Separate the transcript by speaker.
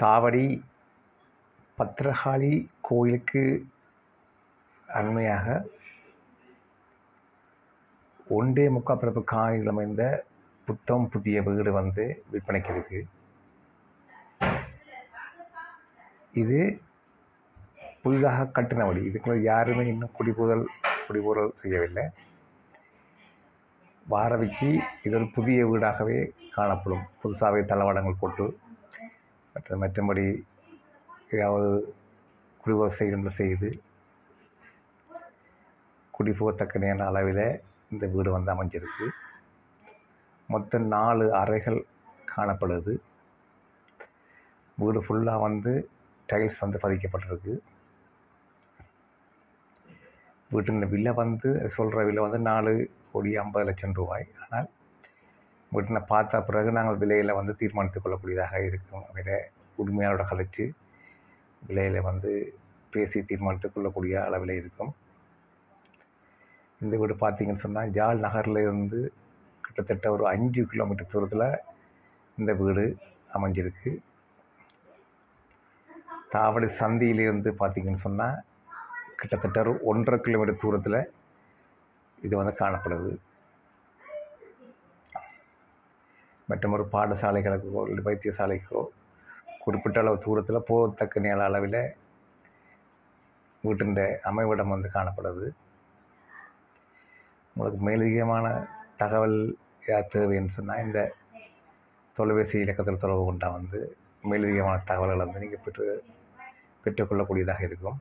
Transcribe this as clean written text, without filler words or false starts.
Speaker 1: தாவடி பத்திரகாளி கோயிலுக்கு அண்மையாக 1.25 பரப்பு காணியில் அமைந்த புத்தம் புதிய வீடு வந்து விற்பனைக்கு இருக்குது. இது புதிதாக கட்டின வழி. இதுக்குள்ள யாருமே இன்னும் குடிபுறல் செய்யவில்லை. வாரவிக்கு இது ஒரு புதிய வீடாகவே காணப்படும். புதுசாகவே தளவாடங்கள் போட்டு மற்றபடி ஏதாவது குடிபுற செய்து குடிபுகத்தக்கனையான அளவில் இந்த வீடு வந்து அமைஞ்சிருக்கு. மொத்தம் 4 அறைகள் காணப்படுது. வீடு ஃபுல்லாக வந்து டைல்ஸ் வந்து பதிக்கப்பட்டிருக்கு. வீட்டின் விலை வந்து சொல்கிற விலை வந்து 4,50,00,000 ரூபாய். ஆனால் வீட்டினை பார்த்த பிறகு நாங்கள் விலையில் வந்து தீர்மானித்து கொள்ளக்கூடியதாக இருக்கும். விலை உரிமையாளரோட கழித்து விலையில் வந்து பேசி தீர்மானித்து கொள்ளக்கூடிய அளவில் இருக்கும். இந்த வீடு பார்த்திங்கன்னு சொன்னால் ஜாழ் நகரில் இருந்து கிட்டத்தட்ட ஒரு 5 கிலோமீட்டர் தூரத்தில் இந்த வீடு அமைஞ்சிருக்கு. தாவடி சந்தியிலிருந்து பார்த்திங்கன்னு சொன்னால் கிட்டத்தட்ட ஒரு 1.5 கிலோமீட்டர் தூரத்தில் இது வந்து காணப்படுது. மற்றும் ஒரு பாடசாலைகளுக்கோ இல்லை வைத்தியசாலைக்கோ குறிப்பிட்ட அளவு தூரத்தில் போகத்தக்க நேர அளவில் வீட்டின் அமைவிடம் வந்து காணப்படுது. உங்களுக்கு மேலதிகமான தகவல் தேவைன்னு சொன்னால் இந்த தொலைபேசி இலக்கத்தில் தொடர்பு கொண்டால் வந்து மேலதிகமான தகவல்களை வந்து நீங்கள் பெற்றுக்கொள்ளக்கூடியதாக இருக்கும்.